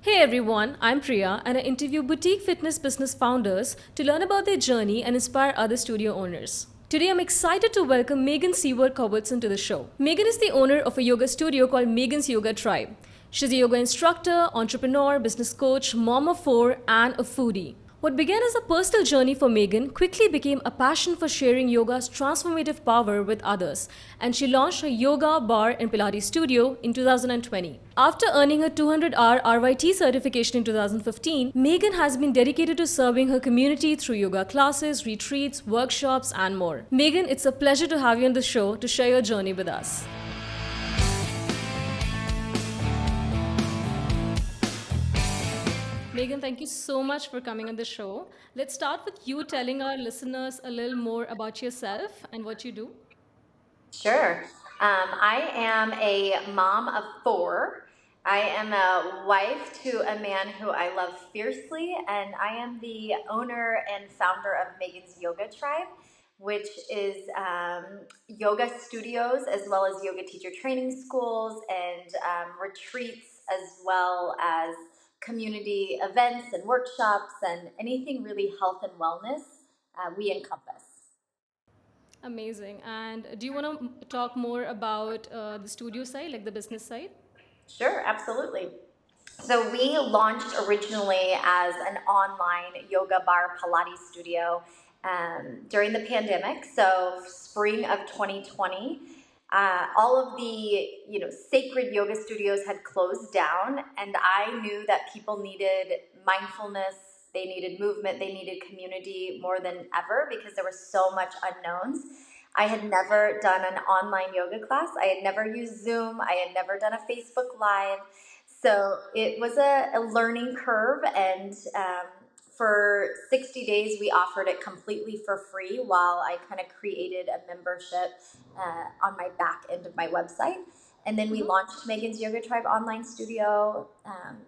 Hey everyone, I'm Priya and I interview boutique fitness business founders to learn about their journey and inspire other studio owners. Today I'm excited to welcome Megan Sevart-Culbertson to the show. Megan is the owner of a yoga studio called Megan's Yoga Tribe. She's a yoga instructor, entrepreneur, business coach, mom of four, and a foodie. What began as a personal journey for Megan quickly became a passion for sharing yoga's transformative power with others, and she launched her yoga bar and Pilates studio in 2020. After earning her 200-hour RYT certification in 2015, Megan has been dedicated to serving her community through yoga classes, retreats, workshops, and more. Megan, it's a pleasure to have you on the show to share your journey with us. Megan, thank you so much for coming on the show. Let's start with you telling our listeners a little more about yourself and what you do. Sure. I am a mom of four. I am a wife to a man who I love fiercely, and I am the owner and founder of Megan's Yoga Tribe, which is yoga studios as well as yoga teacher training schools and retreats, as well as community events and workshops and anything really health and wellness we encompass. Amazing. And do you want to talk more about the studio side, like the business side? Sure, absolutely. So we launched originally as an online yoga bar Pilates studio during the pandemic. So spring of 2020, all of the sacred yoga studios had closed down, and I knew that people needed mindfulness, they needed movement, they needed community more than ever because there was so much unknowns. I had never done an online yoga class. I had never used Zoom. I had never done a Facebook Live. So it was a learning curve, and for 60 days, we offered it completely for free while I kind of created a membership on my back end of my website. And then we launched Megan's Yoga Tribe online studio.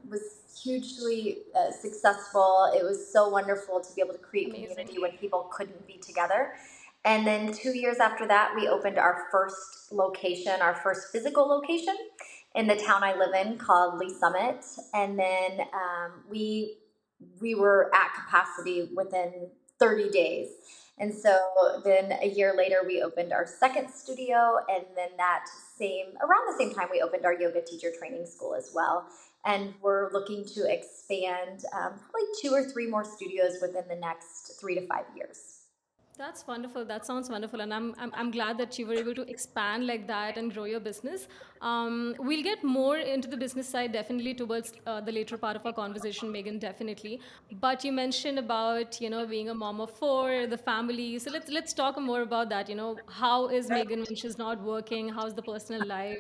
Was hugely successful. It was so wonderful to be able to create Amazing. community when people couldn't be together. And then 2 years after that, we opened our first location, our first physical location in the town I live in called Lee Summit. And then we were at capacity within 30 days. And so then a year later, we opened our second studio. And then around the same time, we opened our yoga teacher training school as well. And we're looking to expand probably 2 or 3 more studios within the next 3 to 5 years. That's wonderful. That sounds wonderful. And I'm glad that you were able to expand like that and grow your business. We'll get more into the business side definitely towards the later part of our conversation, Megan, definitely. But you mentioned about, being a mom of four, the family. So let's talk more about that. How is Megan when she's not working? How's the personal life?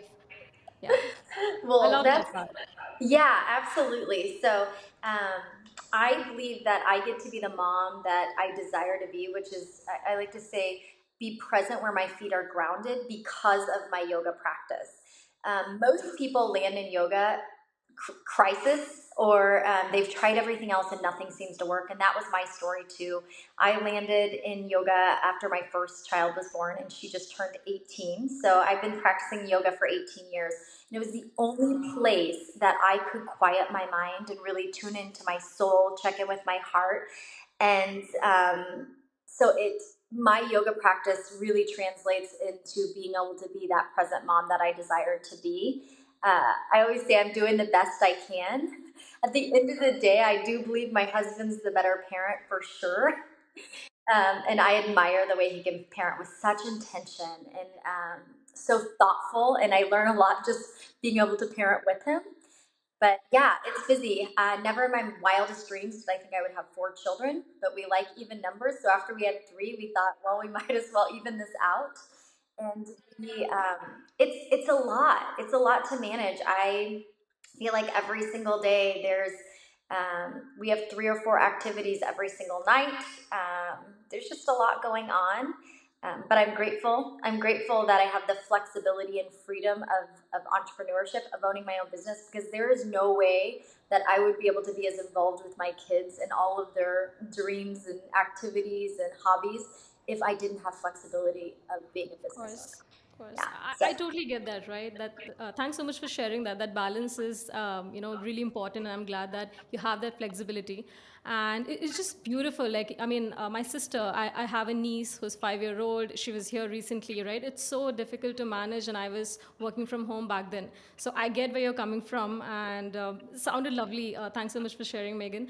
Yeah, I Well, love that's that part. yeah, absolutely. So um, I believe that I get to be the mom that I desire to be, which is, I like to say, be present where my feet are grounded because of my yoga practice. Most people land in yoga crisis, or they've tried everything else and nothing seems to work. And that was my story too. I landed in yoga after my first child was born, and she just turned 18. So I've been practicing yoga for 18 years. And it was the only place that I could quiet my mind and really tune into my soul, check in with my heart. And so my yoga practice really translates into being able to be that present mom that I desire to be. I always say I'm doing the best I can. At the end of the day, I do believe my husband's the better parent for sure. And I admire the way he can parent with such intention and so thoughtful. And I learn a lot just being able to parent with him. But yeah, it's busy. Never in my wildest dreams did I think I would have 4 children, but we like even numbers. So after we had three, we thought, well, we might as well even this out. And it's a lot. It's a lot to manage. I feel like every single day we have 3 or 4 activities every single night. There's just a lot going on. But I'm grateful. I'm grateful that I have the flexibility and freedom of entrepreneurship, of owning my own business, because there is no way that I would be able to be as involved with my kids and all of their dreams and activities and hobbies if I didn't have flexibility of being a Of business owner. course. Course, Yeah. I totally get that, right? That thanks so much for sharing that. That balance is, really important, and I'm glad that you have that flexibility. And it's just beautiful. Like, I mean, my sister, I have a niece who's 5 year old. She was here recently, right? It's so difficult to manage, and I was working from home back then, so I get where you're coming from, and sounded lovely. Thanks so much for sharing, Megan.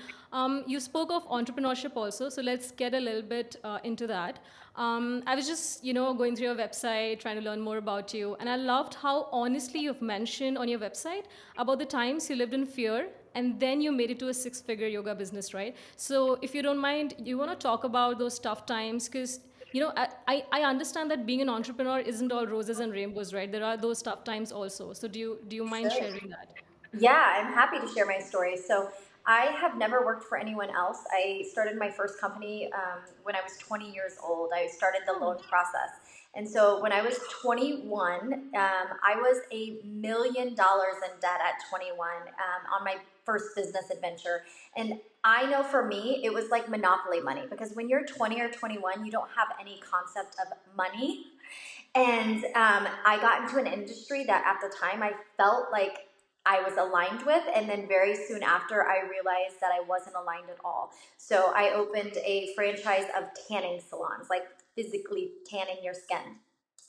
You spoke of entrepreneurship also, so let's get a little bit into that. I was just, going through your website, trying to learn more about you. And I loved how honestly you've mentioned on your website about the times you lived in fear and then you made it to a six-figure yoga business, right? So if you don't mind, you want to talk about those tough times because I understand that being an entrepreneur isn't all roses and rainbows, right? There are those tough times also. So do you mind Sure. sharing that? Yeah, I'm happy to share my story. So, I have never worked for anyone else. I started my first company when I was 20 years old. I started the loan process. And so, when I was 21, I was $1 million in debt at 21 on my first business adventure. And I know for me, it was like monopoly money because when you're 20 or 21, you don't have any concept of money. And I got into an industry that at the time I felt like I was aligned with. And then very soon after, I realized that I wasn't aligned at all. So I opened a franchise of tanning salons, like physically tanning your skin.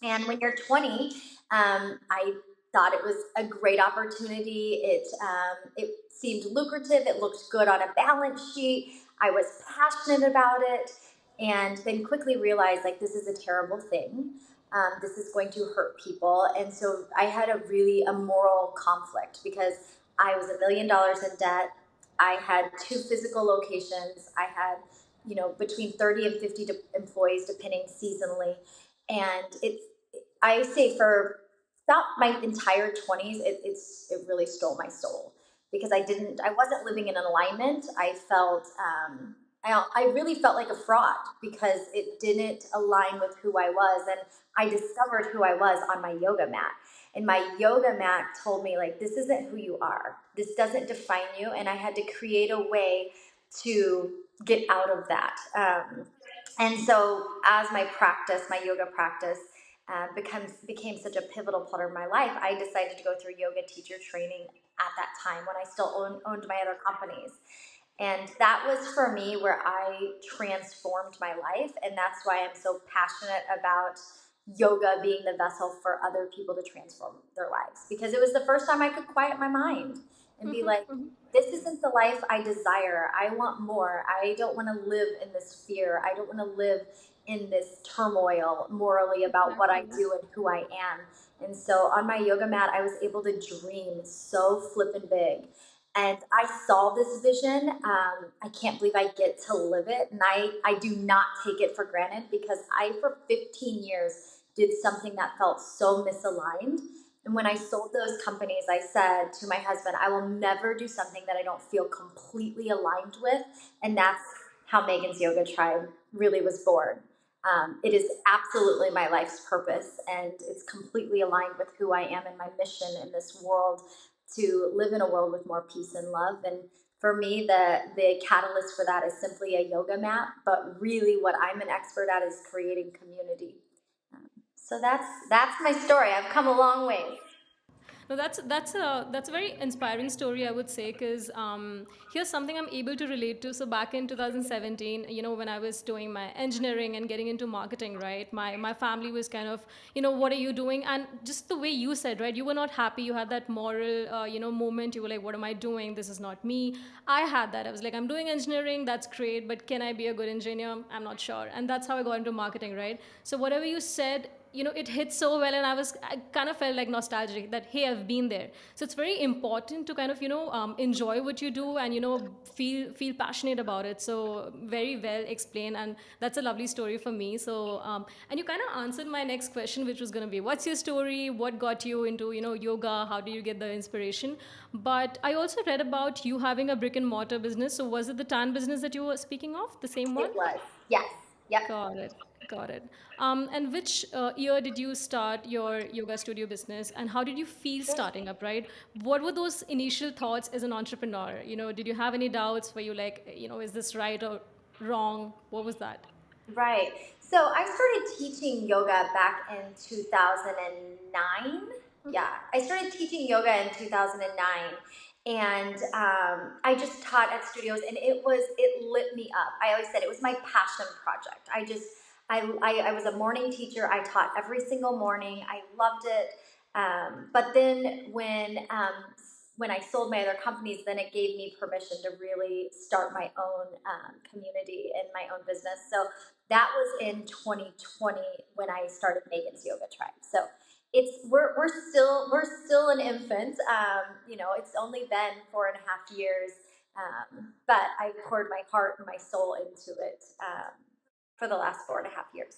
And when you're 20, I thought it was a great opportunity. It seemed lucrative. It looked good on a balance sheet. I was passionate about it, and then quickly realized like this is a terrible thing. This is going to hurt people, and so I had a moral conflict because I was $1 million in debt. I had two physical locations. I had between 30 and 50 employees depending seasonally, and I say for about my entire 20s, it really stole my soul because I wasn't living in alignment. I really felt like a fraud because it didn't align with who I was. And I discovered who I was on my yoga mat. And my yoga mat told me, like, this isn't who you are. This doesn't define you. And I had to create a way to get out of that. And so, as my yoga practice, became such a pivotal part of my life, I decided to go through yoga teacher training at that time when I still owned my other companies. And that was for me where I transformed my life. And that's why I'm so passionate about yoga being the vessel for other people to transform their lives. Because it was the first time I could quiet my mind and be like, this isn't the life I desire. I want more. I don't want to live in this fear. I don't want to live in this turmoil morally about what I Exactly. do and who I am. And so on my yoga mat, I was able to dream so flippin' big. And I saw this vision. I can't believe I get to live it. And I do not take it for granted because for 15 years, did something that felt so misaligned. And when I sold those companies, I said to my husband, I will never do something that I don't feel completely aligned with. And that's how Megan's Yoga Tribe really was born. It is absolutely my life's purpose, and it's completely aligned with who I am and my mission in this world to live in a world with more peace and love. And for me, the catalyst for that is simply a yoga mat, but really what I'm an expert at is creating community. So that's my story. I've come a long way. No, that's a very inspiring story, I would say, because here's something I'm able to relate to. So back in 2017, when I was doing my engineering and getting into marketing, right, my family was kind of, what are you doing? And just the way you said, right, you were not happy. You had that moral, moment. You were like, what am I doing? This is not me. I had that. I was like, I'm doing engineering. That's great, but can I be a good engineer? I'm not sure. And that's how I got into marketing, right? So whatever you said, it hit so well, and I kind of felt like nostalgic that hey, I've been there. So it's very important to kind of enjoy what you do and feel passionate about it. So very well explained, and that's a lovely story for me. So and you kind of answered my next question, which was going to be, what's your story? What got you into yoga? How do you get the inspiration? But I also read about you having a brick and mortar business. So was it the tan business that you were speaking of, the same one? It was. Yes. Yep. Got it. Got it. And which year did you start your yoga studio business, and how did you feel starting up, right? What were those initial thoughts as an entrepreneur? Did you have any doubts? Were you like, is this right or wrong? What was that? Right. So I started teaching yoga back in 2009. Mhm. Yeah, I started teaching yoga in 2009, and I just taught at studios, and it lit me up. I always said it was my passion project. I was a morning teacher. I taught every single morning. I loved it. But then when I sold my other companies, then it gave me permission to really start my own community and my own business. So that was in 2020 when I started Megan's Yoga Tribe. So we're still an infant. It's only been 4.5 years, but I poured my heart and my soul into it for the last 4.5 years.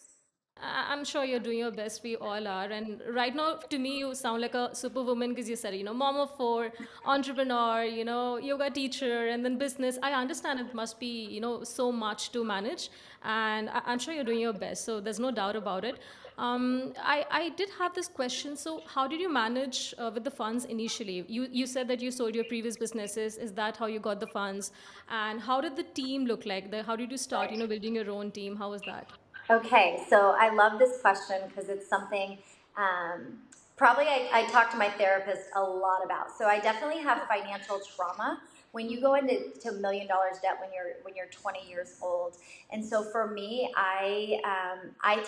I'm sure you're doing your best. We all are. And right now, to me, you sound like a superwoman because you said, mom of four, entrepreneur, yoga teacher, and then business. I understand it must be, so much to manage. And I'm sure you're doing your best. So there's no doubt about it. I did have this question. So, how did you manage with the funds initially? You said that you sold your previous businesses. Is that how you got the funds? And how did the team look like? How did you start, Right. building your own team? How was that? Okay, so I love this question because it's something um, probably I talk to my therapist a lot about. So I definitely have financial trauma. When you go into $1 million debt when you're 20 years old, and so for me, I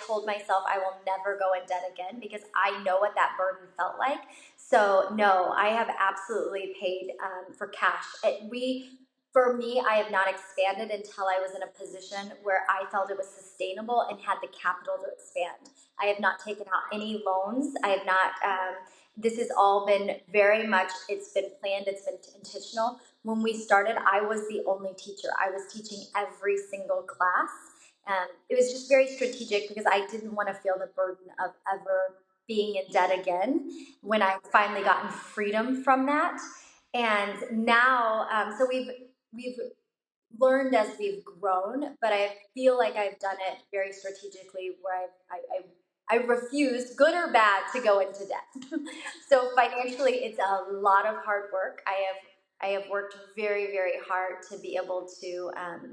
told myself I will never go in debt again because I know what that burden felt like. So no, I have absolutely paid for cash. For me, I have not expanded until I was in a position where I felt it was sustainable and had the capital to expand. I have not taken out any loans. I have not. This has all been very much. It's been planned. It's been intentional. When we started, I was the only teacher. I was teaching every single class. It was just very strategic because I didn't want to feel the burden of ever being in debt again. When I finally gotten freedom from that, and now, so we've learned as we've grown, but I feel like I've done it very strategically where I refuse, good or bad, to go into debt. So financially, it's a lot of hard work. I have worked very, very hard to be able to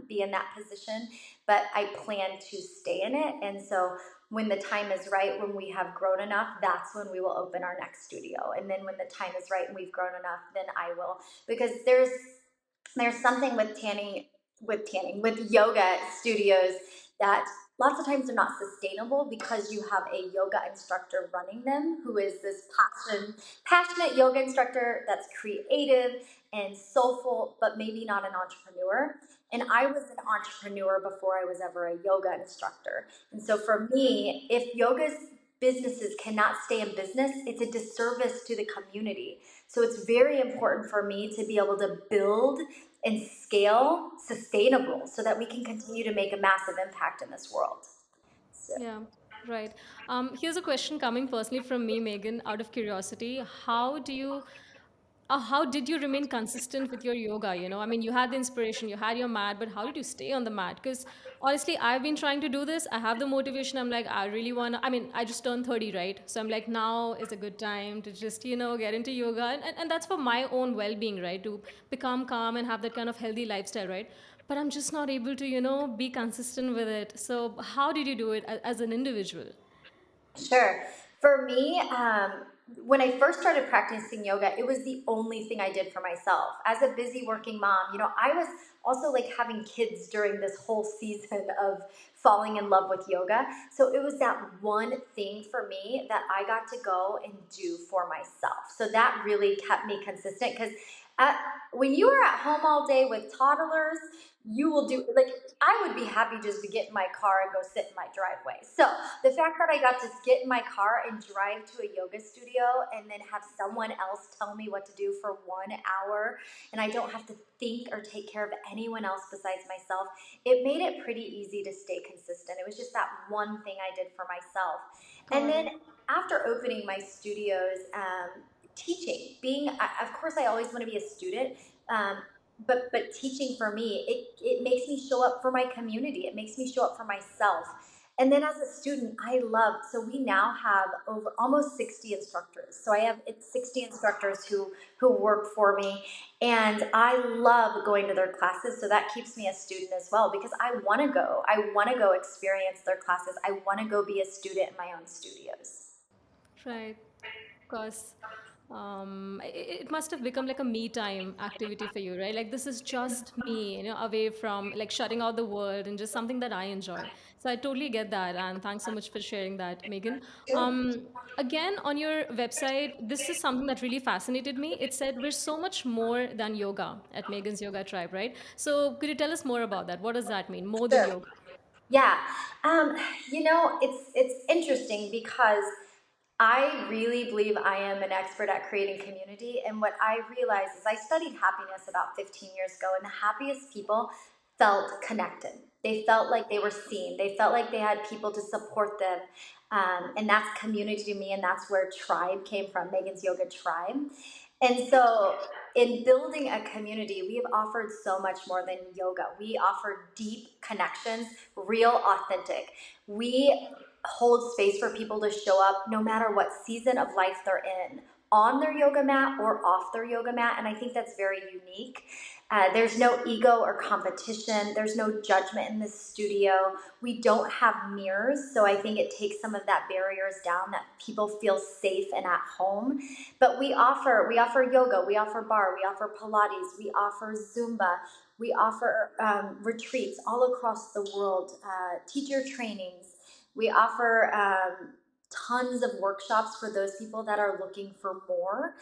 be in that position, but I plan to stay in it. And so when the time is right, when we have grown enough, that's when we will open our next studio. And then when the time is right and we've grown enough, then I will, because there's something with yoga studios that lots of times they're not sustainable because you have a yoga instructor running them who is this passionate yoga instructor that's creative and soulful, but maybe not an entrepreneur. And I was an entrepreneur before I was ever a yoga instructor. And so for me, if yoga's businesses cannot stay in business, it's a disservice to the community. So it's very important for me to be able to build and scale sustainable so that we can continue to make a massive impact in this world. So, Yeah, right. Here's a question coming personally from me, Megan, out of curiosity. How did you remain consistent with your yoga? I mean, you had the inspiration, you had your mat, but how did you stay on the mat? Because honestly, I've been trying to do this. I have the motivation. I'm like, I really want to, I mean, I just turned 30, right? So I'm like, now is a good time to just, get into yoga. And that's for my own well being, right? To become calm and have that kind of healthy lifestyle, right? But I'm just not able to, be consistent with it. So, how did you do it as an individual? sure. For me, when I first started practicing yoga, it was the only thing I did for myself. As a busy working mom, I was also like having kids during this whole season of falling in love with yoga. So it was that one thing for me that I got to go and do for myself. So that really kept me consistent because when you are at home all day with toddlers, you will do like I would be happy just to get in my car and go sit in my driveway. So the fact that I got to get in my car and drive to a yoga studio and then have someone else tell me what to do for 1 hour and I don't have to think or take care of anyone else besides myself, it made it pretty easy to stay consistent. It was just that one thing I did for myself. And Got then it. after opening my studios, teaching, of course, I always want to be a student. Um, but teaching for me, it makes me show up for my community. It makes me show up for myself. And then as a student, I loved, so we now have over almost 60 instructors. So I have 60 instructors who work for me, and I love going to their classes. So that keeps me a student as well because I want to go. I want to go experience their classes. I want to go be a student in my own studios. Right. Of course. It must have become like a me time activity for you, right? Like this is just me, away from like shutting out the world and just something that I enjoy. So I totally get that, and thanks so much for sharing that, Megan. Sure. Again, on your website, this is something that really fascinated me. It said we're so much more than yoga at Megan's Yoga Tribe, right? So could you tell us more about that? What does that mean? More than Sure. yoga? Yeah. Um, it's interesting because I really believe I am an expert at creating community. And what I realized is I studied happiness about 15 years ago, and the happiest people felt connected. They felt like they were seen. They felt like they had people to support them. And that's community to me, and that's where tribe came from, Megan's Yoga Tribe. And so, in building a community, we have offered so much more than yoga. We offer deep connections, real, authentic. We hold space for people to show up no matter what season of life they're in, on their yoga mat or off their yoga mat. And I think that's very unique. There's no ego or competition. There's no judgment in this studio. We don't have mirrors, so I think it takes some of that barriers down that people feel safe and at home. But we offer yoga, we offer bar, we offer Pilates, we offer Zumba, we offer retreats all across the world, teacher trainings. We offer tons of workshops for those people that are looking for more.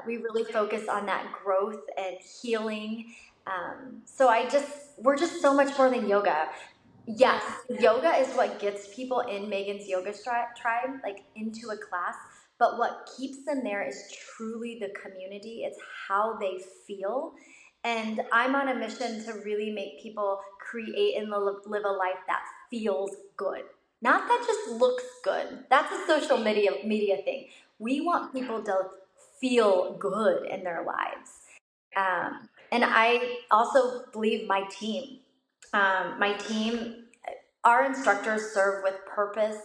We really focus on that growth and healing. We're just so much more than yoga. Yeah. Yes, yoga is what gets people in Megan's Yoga Tribe, like into a class. But what keeps them there is truly the community. It's how they feel. And I'm on a mission to really make people create and live a life that feels good. Not that just looks good. That's a social media thing. We want people to feel good in their lives. And I also believe my team, our instructors serve with purpose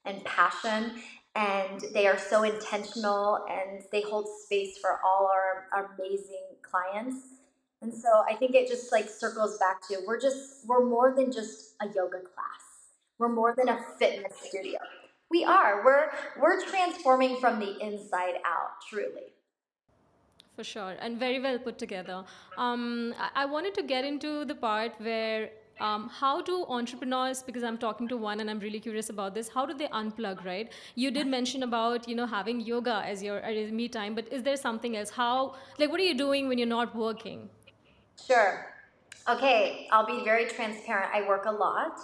and passion, and they are so intentional and they hold space for all our amazing clients. And so I think it just like circles back to we're more than just a yoga class. We're more than a fitness studio. We are. We're transforming from the inside out, truly. For sure, and very well put together. I wanted to get into the part where how do entrepreneurs, because I'm talking to one and I'm really curious about this, how do they unplug, right? You did mention about, having yoga as your me time, but is there something else? How, like, what are you doing when you're not working? Sure. Okay, I'll be very transparent. I work a lot.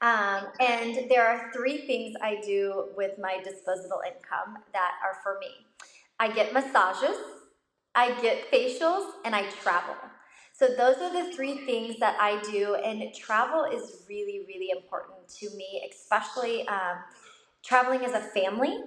And there are three things I do with my disposable income that are for me. I get massages, I get facials, and I travel. So those are the three things that I do, and travel is really, really important to me, especially traveling as a family,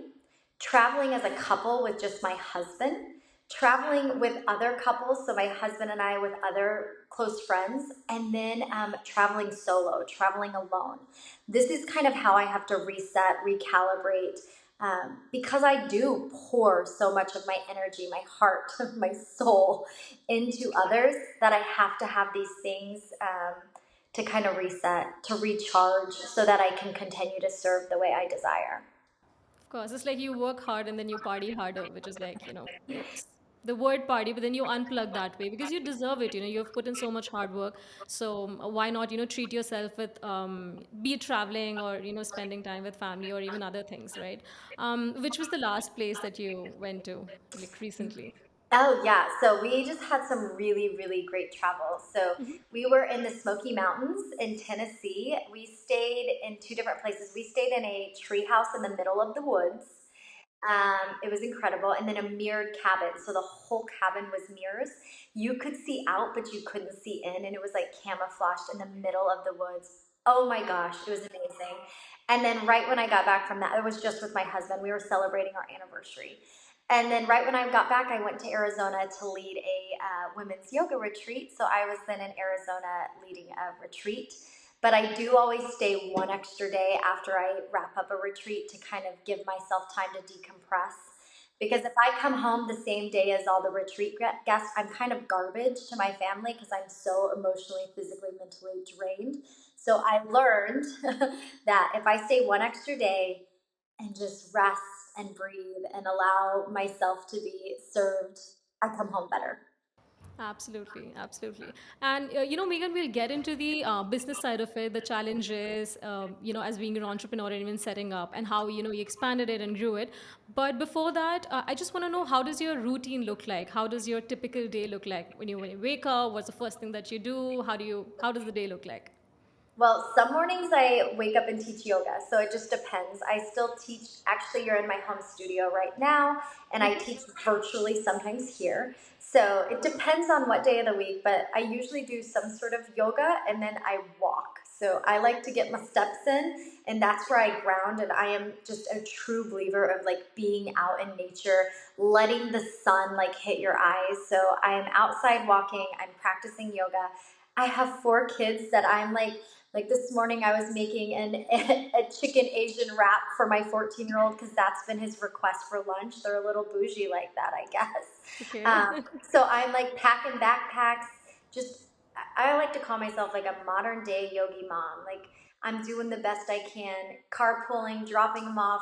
traveling as a couple with just my husband, traveling with other couples, so my husband and I with other close friends, and then traveling solo, traveling alone. This is kind of how I have to reset, recalibrate, because I do pour so much of my energy, my heart, my soul into others that I have to have these things to kind of reset, to recharge, so that I can continue to serve the way I desire. Of course, it's like you work hard and then you party harder, which is like, it's the word party, but then you unplug that way because you deserve it. You've put in so much hard work. So why not, treat yourself with, be it traveling or, spending time with family or even other things, right? Which was the last place that you went to, like recently? Oh yeah, so we just had some really, really great travel. So we were in the Smoky Mountains in Tennessee. We stayed in two different places. We stayed in a tree house in the middle of the woods. It was incredible. And then a mirrored cabin. So the whole cabin was mirrors. You could see out, but you couldn't see in. And it was like camouflaged in the middle of the woods. Oh my gosh, it was amazing. And then right when I got back from that, it was just with my husband. We were celebrating our anniversary. And then right when I got back, I went to Arizona to lead a women's yoga retreat. So I was then in Arizona leading a retreat. But I do always stay one extra day after I wrap up a retreat to kind of give myself time to decompress. Because if I come home the same day as all the retreat guests, I'm kind of garbage to my family because I'm so emotionally, physically, mentally drained. So I learned that if I stay one extra day and just rest and breathe and allow myself to be served, I come home better. Absolutely, absolutely. And Megan, we'll get into the business side of it, the challenges, as being an entrepreneur and even setting up, and how you expanded it and grew it. But before that, I just want to know, how does your routine look like? How does your typical day look like when you wake up? What's the first thing that you do? How does the day look like? Well, some mornings I wake up and teach yoga, so it just depends. I still teach, actually, you're in my home studio right now, and I teach virtually sometimes here. So it depends on what day of the week, but I usually do some sort of yoga and then I walk. So I like to get my steps in, and that's where I ground. And I am just a true believer of like being out in nature, letting the sun like hit your eyes. So I am outside walking, I'm practicing yoga. I have four kids that I'm like this morning, I was making a chicken Asian wrap for my 14-year-old because that's been his request for lunch. They're a little bougie like that, I guess. Okay. So I'm like packing backpacks. Just I like to call myself like a modern day yogi mom. Like I'm doing the best I can, carpooling, dropping them off,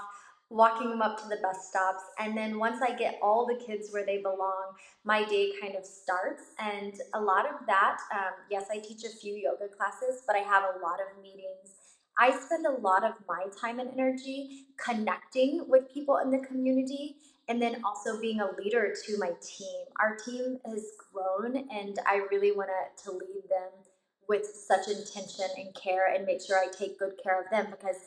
walking them up to the bus stops, and then once I get all the kids where they belong, my day kind of starts. And a lot of that, yes, I teach a few yoga classes, but I have a lot of meetings. I spend a lot of my time and energy connecting with people in the community and then also being a leader to my team. Our team has grown, and I really want to lead them with such intention and care and make sure I take good care of them because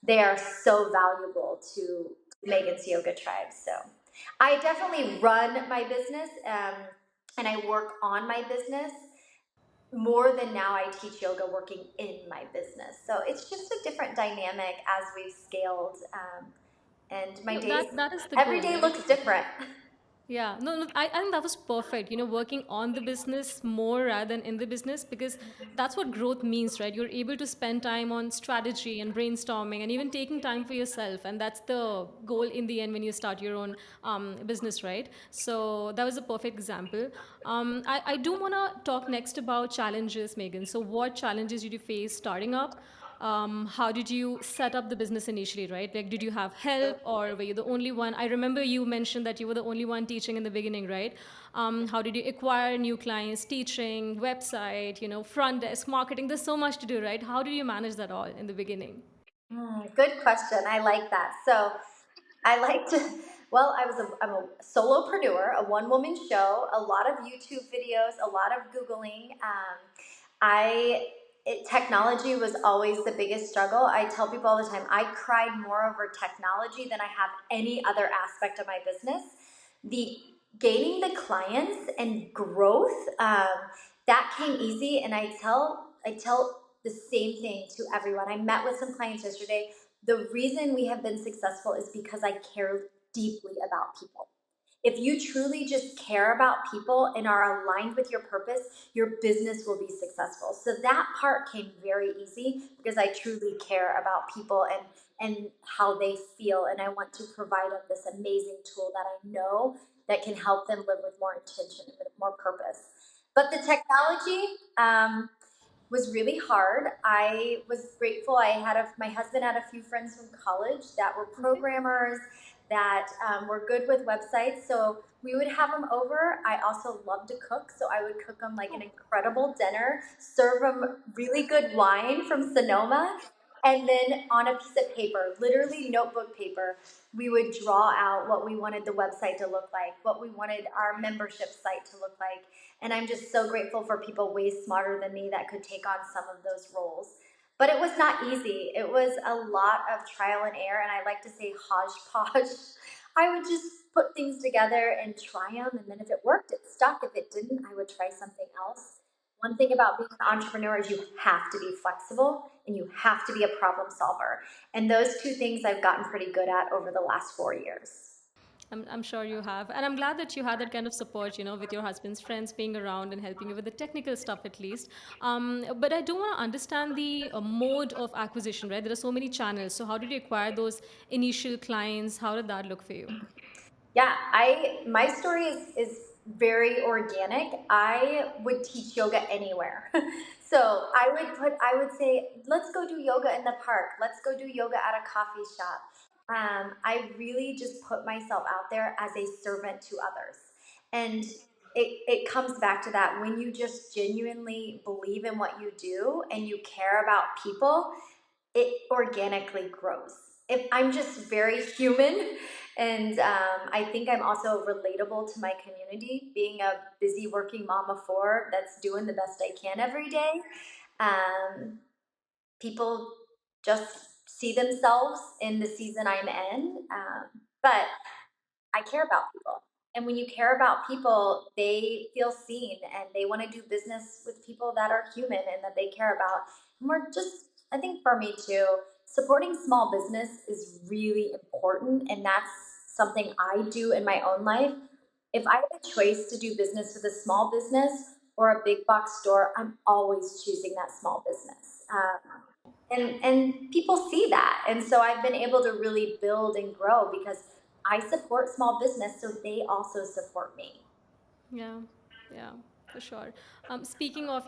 they are so valuable to Megan's Yoga Tribe. So I definitely run my business, and I work on my business more than now I teach yoga working in my business. So it's just a different dynamic as we've scaled. And my days, That is the every goal, day right? looks different. Yeah, no, no, I think that was perfect. Working on the business more rather than in the business, because that's what growth means, right? You're able to spend time on strategy and brainstorming and even taking time for yourself. And that's the goal in the end when you start your own business, right? So that was a perfect example. I do want to talk next about challenges, Megan. So, what challenges did you face starting up? How did you set up the business initially, right? Like, did you have help or were you the only one? I remember you mentioned that you were the only one teaching in the beginning, right? How did you acquire new clients, teaching, website, front desk, marketing? There's so much to do, right? How did you manage that all in the beginning? Good question. I like that. So I like to, well, I'm a solopreneur, a one woman show, a lot of YouTube videos, a lot of Googling. Technology was always the biggest struggle. I tell people all the time, I cried more over technology than I have any other aspect of my business. The gaining the clients and growth, that came easy. And I tell the same thing to everyone. I met with some clients yesterday. The reason we have been successful is because I care deeply about people. If you truly just care about people and are aligned with your purpose, your business will be successful. So that part came very easy because I truly care about people and how they feel, and I want to provide them this amazing tool that I know that can help them live with more intention and with more purpose. But the technology, was really hard. I was grateful. My husband had a few friends from college that were Okay. programmers that were good with websites. So we would have them over. I also love to cook, so I would cook them like an incredible dinner, serve them really good wine from Sonoma, and then on a piece of paper, literally notebook paper, we would draw out what we wanted the website to look like, what we wanted our membership site to look like. And I'm just so grateful for people way smarter than me that could take on some of those roles. But it was not easy. It was a lot of trial and error, and I like to say hodgepodge. I would just put things together and try them, and then if it worked, it stuck. If it didn't, I would try something else. One thing about being an entrepreneur is you have to be flexible and you have to be a problem solver. And those two things I've gotten pretty good at over the last 4 years. I'm sure you have. And I'm glad that you had that kind of support, with your husband's friends being around and helping you with the technical stuff at least. But I do want to understand the mode of acquisition, right? There are so many channels. So, how did you acquire those initial clients? How did that look for you? Yeah, I my story is very organic. I would teach yoga anywhere. So I would say, let's go do yoga in the park. Let's go do yoga at a coffee shop. I really just put myself out there as a servant to others. And it comes back to that when you just genuinely believe in what you do and you care about people, it organically grows. If I'm just very human, and I think I'm also relatable to my community, being a busy working mom of four that's doing the best I can every day. Um, People just see themselves in the season I'm in, but I care about people. And when you care about people, they feel seen and they want to do business with people that are human and that they care about. And we're just, I think for me too, supporting small business is really important. And that's something I do in my own life. If I have a choice to do business with a small business or a big box store, I'm always choosing that small business. And people see that, and so I've been able to really build and grow because I support small business, so they also support me. Yeah, yeah, for sure. Speaking of,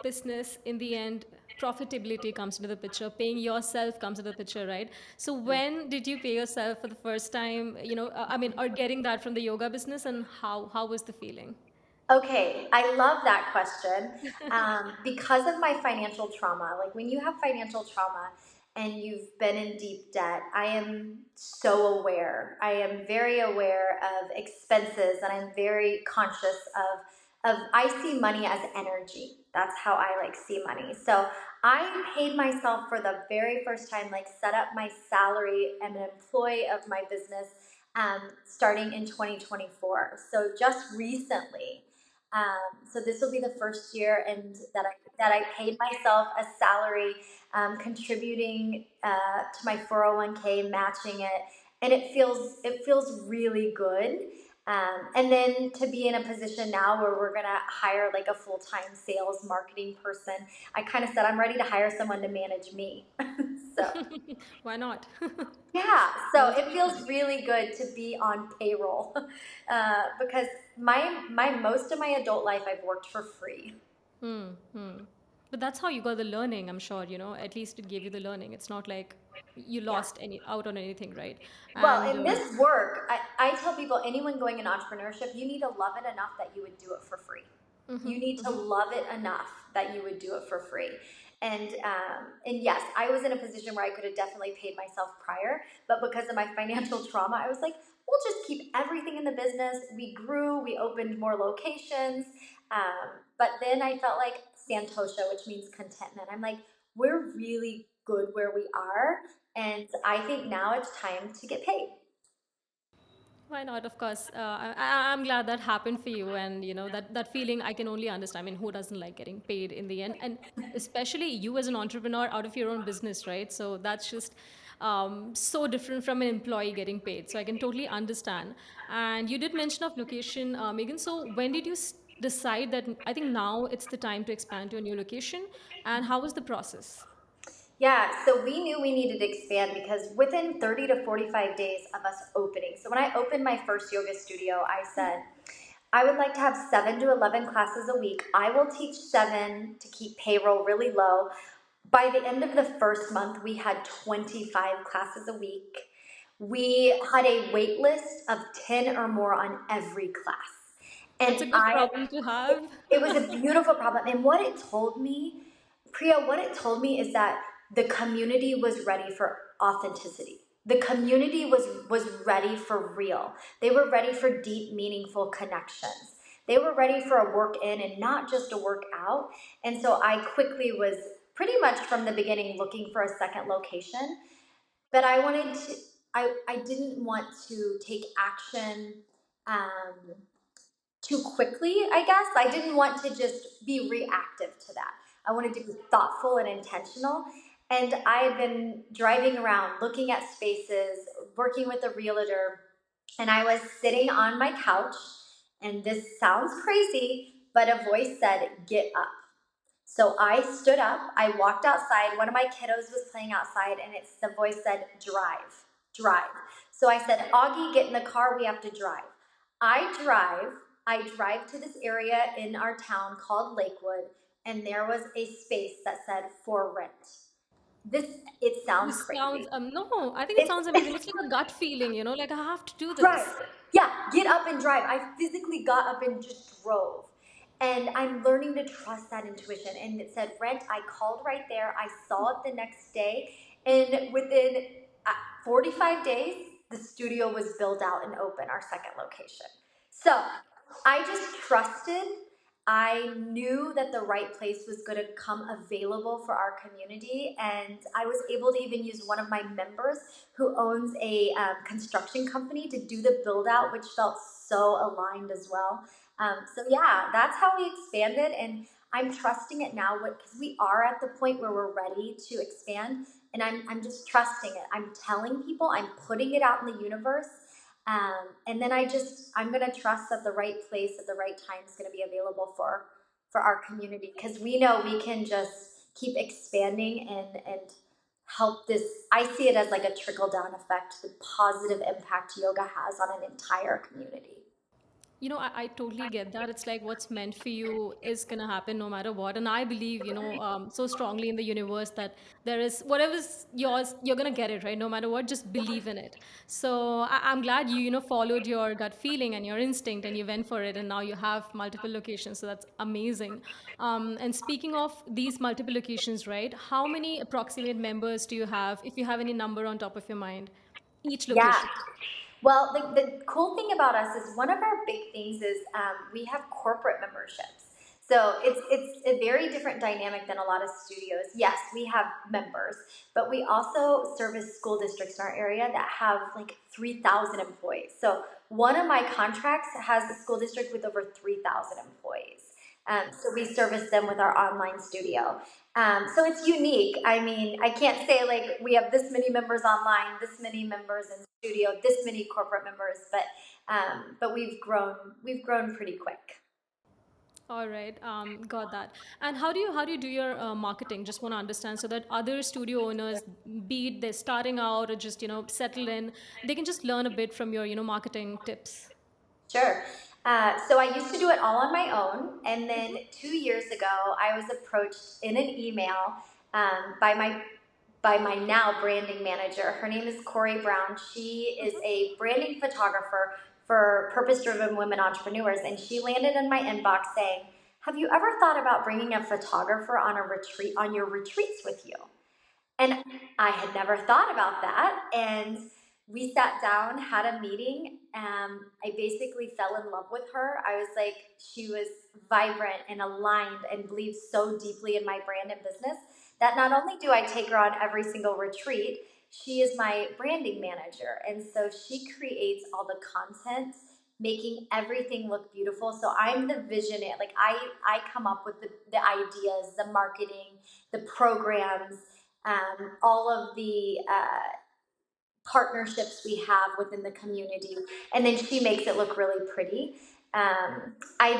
business, in the end, profitability comes into the picture. Paying yourself comes into the picture, right? So when did you pay yourself for the first time? I mean, or getting that from the yoga business, and how was the feeling? Okay, I love that question. Because of my financial trauma, like when you have financial trauma and you've been in deep debt, I am so aware. I am very aware of expenses, and I'm very conscious of I see money as energy. That's how I like see money. So I paid myself for the very first time, like set up my salary. I'm an employee of my business starting in 2024. So just recently. So this will be the first year, and that I paid myself a salary, contributing to my 401k, matching it, and it feels really good. And then to be in a position now where we're gonna hire like a full time sales marketing person, I kind of said I'm ready to hire someone to manage me. So Why not? yeah, That so was a it good feels one. really good to be on payroll because my most of my adult life I've worked for free. Hmm. Hmm. But that's how you got the learning, I'm sure, at least it gave you the learning. It's not like you Yeah. lost any out on anything, right? Well, And in this work, I tell people, anyone going in entrepreneurship, you need to love it enough that you would do it for free. You need to love it enough that you would do it for free. And yes, I was in a position where I could have definitely paid myself prior, but because of my financial trauma, I was like, we'll just keep everything in the business. We grew, we opened more locations, but then I felt like santosha, which means contentment. I'm like, we're really good where we are, and I think now it's time to get paid. why not? Of course, I'm glad that happened for you, and that feeling I can only understand. I mean, who doesn't like getting paid in the end, and especially you as an entrepreneur out of your own business, right? So that's just so different from an employee getting paid. So I can totally understand. And you did mention of location, Megan. So when did you decide that? I think now it's the time to expand to a new location, and how was the process? Yeah, so we knew we needed to expand because within 30 to 45 days of us opening, so when I opened my first yoga studio, I said, I would like to have 7 to 11 classes a week. I will teach 7 to keep payroll really low. By the end of the first month, we had 25 classes a week. We had a wait list of 10 or more on every class. That's And a good problem to it, have. it was a beautiful problem. And what it told me, Priya, what it told me is that the community was ready for authenticity. The community was ready for real. They were ready for deep, meaningful connections. They were ready for a work in and not just a work out. And so I quickly was pretty much from the beginning looking for a second location. But I didn't want to take action um, too quickly, I guess. I didn't want to just be reactive to that. I wanted to be thoughtful and intentional. And I had been driving around, looking at spaces, working with a realtor, And I was sitting on my couch, and this sounds crazy, but a voice said, "Get up." So I stood up, I walked outside. One of my kiddos was playing outside, and the voice said, "Drive, drive." So I said, "Augie, get in the car, we have to drive." I drive, I drive to this area in our town called Lakewood, and there was a space that said "for rent." This, it sounds This sounds crazy. no, I think it It's sounds amazing. It's like a gut feeling, like I have to do right. this. Yeah, get up and drive. I physically got up and just drove. And I'm learning to trust that intuition. And it said rent. I called right there. I saw it the next day. And within 45 days, the studio was built out and open, our second location. So I just trusted. I knew that the right place was going to come available for our community. And I was able to even use one of my members who owns a construction company to do the build out, which felt so aligned as well. So yeah, that's how we expanded, and I'm trusting it now because we are at the point where we're ready to expand, and I'm just trusting it. I'm telling people, I'm putting it out in the universe, and then I'm gonna trust that the right place at the right time is gonna be available for our community, because we know we can just keep expanding and help this. I see it as like a trickle down effect, the positive impact yoga has on an entire community. I totally get that. It's like what's meant for you is going to happen no matter what. And I believe, so strongly in the universe that there is whatever's yours, you're going to get it, right? No matter what, just believe in it. So I'm glad you followed your gut feeling and your instinct and you went for it. And now you have multiple locations. So that's amazing. And speaking of these multiple locations, right? How many approximate members do you have, if you have any number on top of your mind? Each Yeah. location. Well, the cool thing about us is one of our big things is we have corporate memberships. So it's a very different dynamic than a lot of studios. Yes, we have members, but we also service school districts in our area that have like 3,000 employees. So one of my contracts has a school district with over 3,000 employees. So we service them with our online studio. So it's unique. I mean, I can't say like we have this many members online, this many members in studio, this many corporate members, but we've grown pretty quick. All right, got that. And how do you do your marketing? Just want to understand so that other studio owners, be it they're starting out or just settled in, they can just learn a bit from your marketing tips. Sure. So I used to do it all on my own, and then 2 years ago, I was approached in an email by my now branding manager. Her name is Corey Brown. She is a branding photographer for purpose-driven women entrepreneurs, and she landed in my inbox saying, "Have you ever thought about bringing a photographer on your retreats with you?" And I had never thought about that. And we sat down, had a meeting. I basically fell in love with her. I was like, she was vibrant and aligned and believed so deeply in my brand and business that not only do I take her on every single retreat, she is my branding manager. And so she creates all the content, making everything look beautiful. So I'm the visionary. Like I come up with the ideas, the marketing, the programs, all of the partnerships we have within the community, and then she makes it look really pretty. I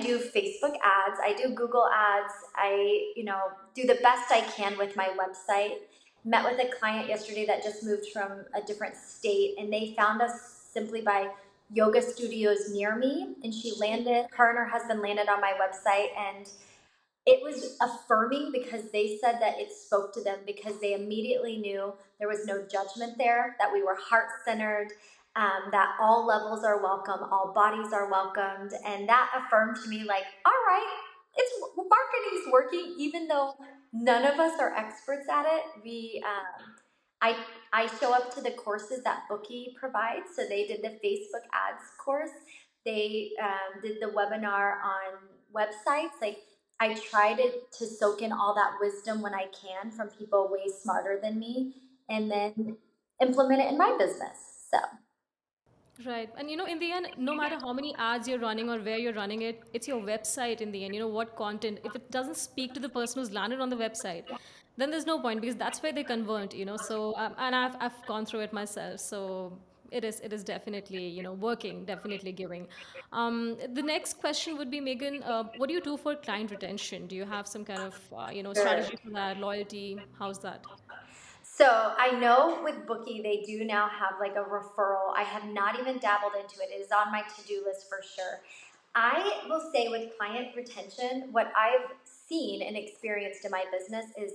do Facebook ads, I do Google ads, I do the best I can with my website. Met with a client yesterday that just moved from a different state, and they found us simply by yoga studios near me, and her and her husband landed on my website, and it was affirming because they said that it spoke to them because they immediately knew there was no judgment there, that we were heart centered, that all levels are welcome, all bodies are welcomed. And that affirmed to me, like, all right, marketing's working, even though none of us are experts at it. I, I show up to the courses that Bookee provides. So they did the Facebook ads course. They did the webinar on websites. Like, I try to soak in all that wisdom when I can from people way smarter than me, and then implement it in my business. So, Right. And in the end, no matter how many ads you're running or where you're running it, it's your website in the end. What content, if it doesn't speak to the person who's landed on the website, then there's no point because that's where they convert. So, and I've gone through it myself. So, It is definitely, working, definitely giving. The next question would be, Megan, what do you do for client retention? Do you have some kind of, Sure. strategy for that, loyalty? How's that? So I know with Bookee, they do now have like a referral. I have not even dabbled into it. It is on my to-do list for sure. I will say with client retention, what I've seen and experienced in my business is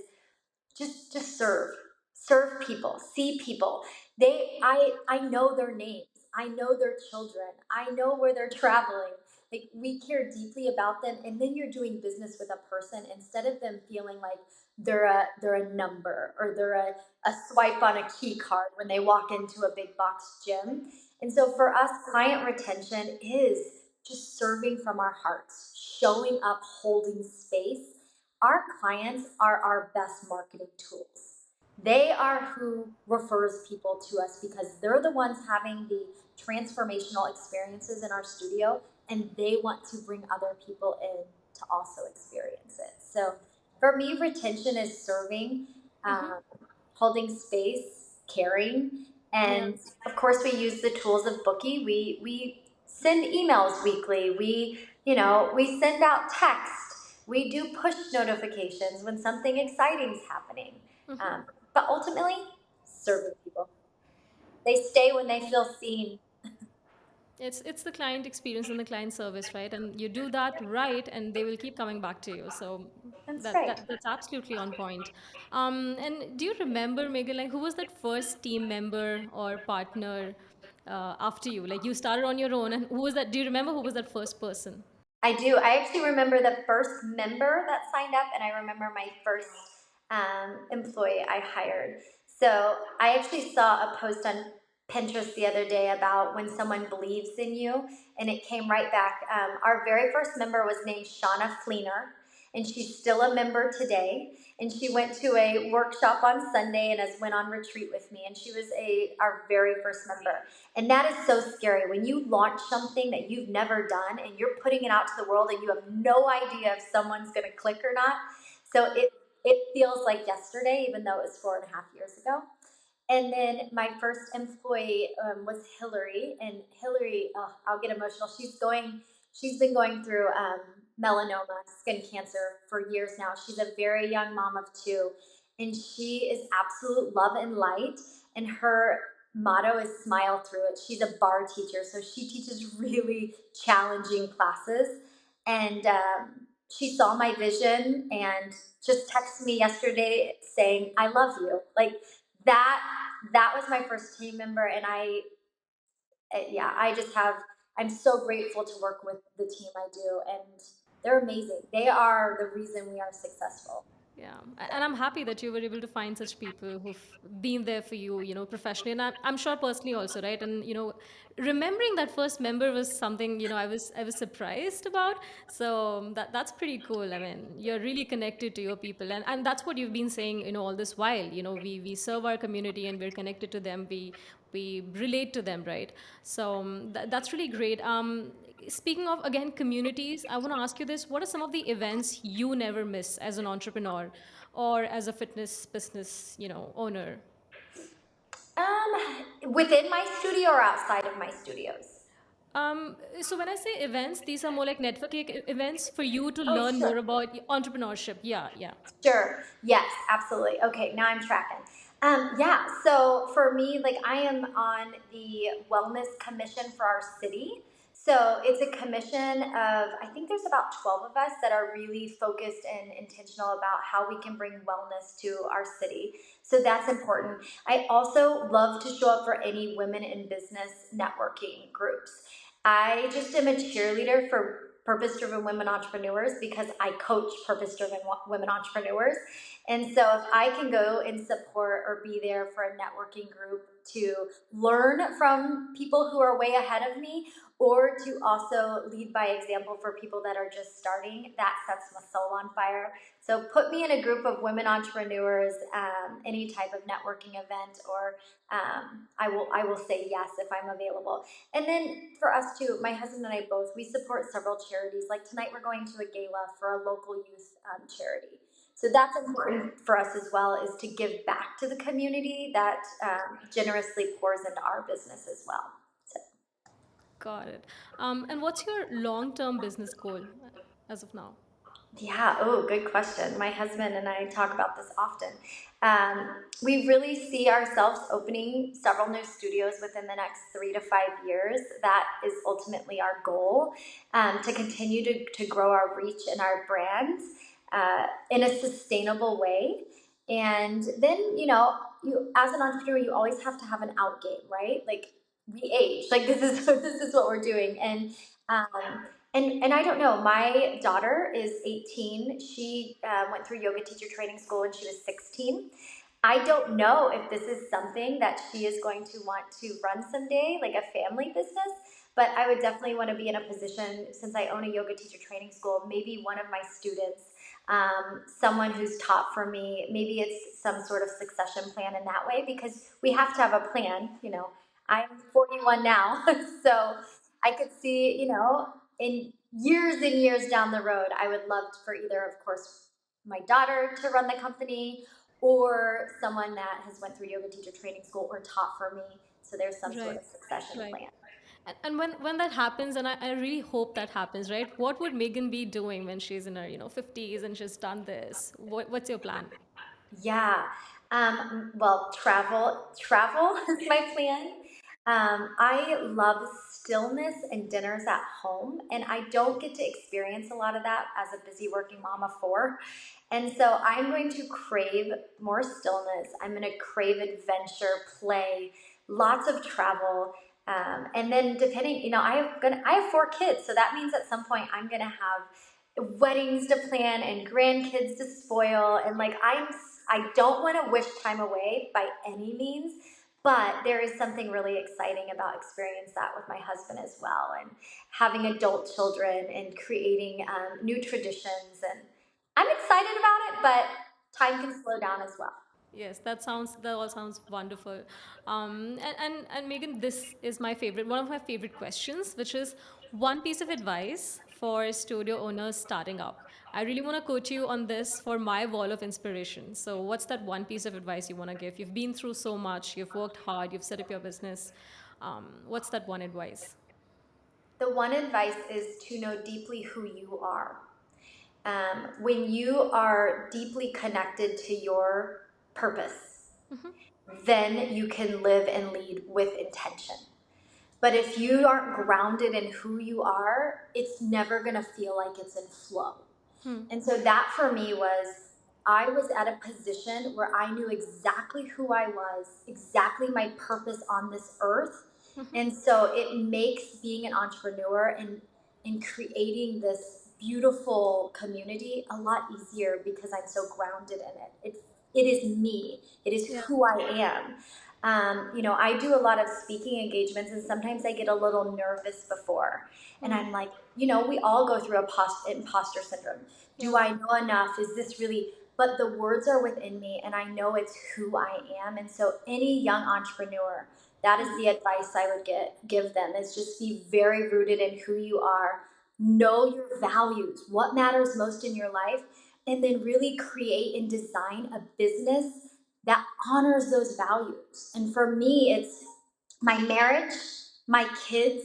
just serve people, see people. I know their names, I know their children, I know where they're traveling. Like, we care deeply about them, and then you're doing business with a person instead of them feeling like they're a number, or they're a swipe on a key card when they walk into a big box gym. And so for us, client retention is just serving from our hearts, showing up, holding space. Our clients are our best marketing tools. They are who refers people to us because they're the ones having the transformational experiences in our studio, and they want to bring other people in to also experience it. So for me, retention is serving, Mm-hmm. um, holding space, caring, Yeah. and of course we use the tools of Bookee. We send emails weekly. We send out text. We do push notifications when something exciting is happening. Mm-hmm. Um, but ultimately, serving people. They stay when they feel seen. It's the client experience and the client service, right? And you do that right, and they will keep coming back to you. So That's right. that's absolutely on point. And do you remember, Megan, like who was that first team member or partner after you? Like you started on your own, and who was that? Do you remember who was that first person? I do. I actually remember the first member that signed up, and I remember my first employee I hired. So I actually saw a post on Pinterest the other day about when someone believes in you, and it came right back. Our very first member was named Shauna Fleener, and she's still a member today. And she went to a workshop on Sunday and has went on retreat with me, and she was our very first member. And that is so scary when you launch something that you've never done and you're putting it out to the world and you have no idea if someone's going to click or not. So it feels like yesterday, even though it was 4.5 years ago. And then my first employee was Hillary, and Hillary, oh, I'll get emotional. She's been going through melanoma, skin cancer for years now. She's a very young mom of two, and she is absolute love and light. And her motto is smile through it. She's a bar teacher, so she teaches really challenging classes. And she saw my vision and just texted me yesterday saying, "I love you." Like, that that was my first team member, and yeah, I'm so grateful to work with the team I do, and they're amazing. They are the reason we are successful. Yeah, and I'm happy that you were able to find such people who've been there for you, professionally, and I'm sure personally also, right? And remembering that first member was something I was surprised about. So that's pretty cool. I mean, you're really connected to your people, and that's what you've been saying, all this while. We serve our community and we're connected to them. We relate to them, right? So that's really great. Speaking of, again, communities, I want to ask you this: what are some of the events you never miss as an entrepreneur or as a fitness business, owner? Within my studio or outside of my studios? So when I say events, these are more like networking events for you to Oh, learn more sure. about entrepreneurship. Yeah, yeah. Sure. Yes, absolutely. Okay, now I'm tracking. Yeah, so for me, like, I am on the wellness commission for our city. So it's a commission of, I think there's about 12 of us that are really focused and intentional about how we can bring wellness to our city. So that's important. I also love to show up for any women in business networking groups. I just am a cheerleader for purpose driven women entrepreneurs because I coach purpose driven women entrepreneurs. And so if I can go and support or be there for a networking group to learn from people who are way ahead of me, or to also lead by example for people that are just starting, that sets my soul on fire. So put me in a group of women entrepreneurs, any type of networking event, or I will say yes if I'm available. And then for us too, my husband and I both, we support several charities. Like tonight, we're going to a gala for a local youth charity. So that's important for us as well, is to give back to the community that generously pours into our business as well. So, Got it. And what's your long-term business goal as of now? yeah, oh, good question. My husband and I talk about this often. We really see ourselves opening several new studios within the next 3 to 5 years. That is ultimately our goal, to continue to grow our reach and our brands in a sustainable way. And then, you as an entrepreneur, you always have to have an out game, right? Like, we age, like this is this is what we're doing, um, and I don't know. My daughter is 18. She went through yoga teacher training school when she was 16. I don't know if this is something that she is going to want to run someday, like a family business. But I would definitely want to be in a position, since I own a yoga teacher training school, maybe one of my students, someone who's taught for me, maybe it's some sort of succession plan in that way, because we have to have a plan. I'm 41 now, so I could see, in years and years down the road, I would love for either, of course, my daughter to run the company, or someone that has went through yoga teacher training school or taught for me. So there's some sort Right. of succession Right. plan. And when that happens, and I really hope that happens, right? What would Megan be doing when she's in her, 50s and she's done this? What's your plan? Yeah. Well, travel is my plan. I love stillness and dinners at home, and I don't get to experience a lot of that as a busy working mom of four. And so I'm going to crave more stillness. I'm going to crave adventure, play, lots of travel. And then depending, I have 4 kids, so that means at some point I'm gonna have weddings to plan and grandkids to spoil, and like I don't want to wish time away by any means, but there is something really exciting about experiencing that with my husband as well, and having adult children and creating new traditions. And I'm excited about it, but time can slow down as well. Yes, that all sounds wonderful. And Megan, this is my favorite, one of my favorite questions, which is one piece of advice for studio owners starting up. I really want to quote you on this for my wall of inspiration. So, what's that one piece of advice you want to give? You've been through so much, you've worked hard, you've set up your business. What's that one advice? The one advice is to know deeply who you are. When you are deeply connected to your purpose, then you can live and lead with intention. But if you aren't grounded in who you are, it's never going to feel like it's in flow. And so that for me I was at a position where I knew exactly who I was, exactly my purpose on this earth. And so it makes being an entrepreneur and creating this beautiful community a lot easier, because I'm so grounded in it. It is me. It is Yeah. who I am. I do a lot of speaking engagements, and sometimes I get a little nervous before. And I'm like, we all go through imposter syndrome. Do Yeah. I know enough? Is this really? But the words are within me, and I know it's who I am. And so, any young entrepreneur, that is the advice I would give them: is just be very rooted in who you are, know your values, what matters most in your life, and then really create and design a business that honors those values. And for me, it's my marriage, my kids,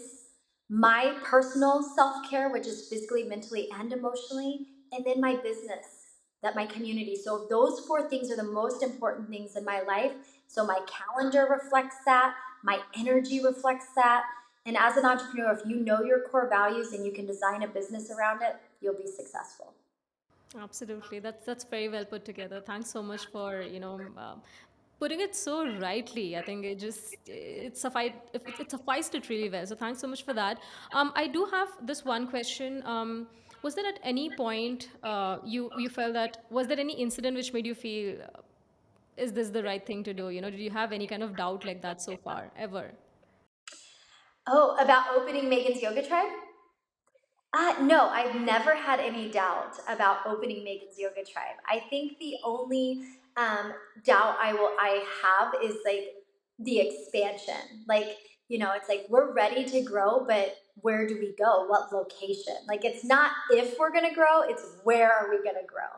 my personal self-care, which is physically, mentally, and emotionally, and then my business, that my community. So those 4 things are the most important things in my life. So my calendar reflects that, my energy reflects that. And as an entrepreneur, if you know your core values and you can design a business around it, you'll be successful. Absolutely, that's very well put together. Thanks so much for putting it so rightly. I think it sufficed it really well. So thanks so much for that. I do have this one question. Was there at any point you felt that, was there any incident which made you feel, is this the right thing to do? Did you have any kind of doubt like that so far ever? Oh, about opening Megan's Yoga Tribe? No, I've never had any doubt about opening Megan's Yoga Tribe. I think the only doubt I have is like the expansion. Like, it's like we're ready to grow, but where do we go? What location? Like, it's not if we're gonna grow, it's where are we gonna grow?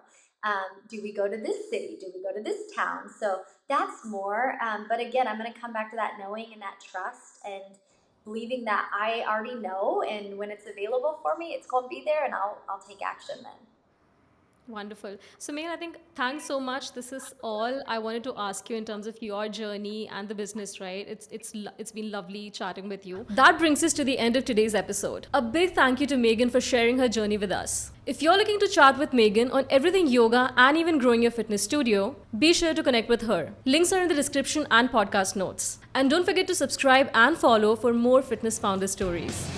Do we go to this city? Do we go to this town? So that's more. But again, I'm going to come back to that knowing and that trust and believing that I already know, and when it's available for me, it's going to be there, and I'll take action then. Wonderful. So, Megan, I think thanks so much. This is all I wanted to ask you in terms of your journey and the business, right? It's been lovely chatting with you. That brings us to the end of today's episode. A big thank you to Megan for sharing her journey with us. If you're looking to chat with Megan on everything yoga and even growing your fitness studio, be sure to connect with her. Links are in the description and podcast notes. And don't forget to subscribe and follow for more fitness founder stories.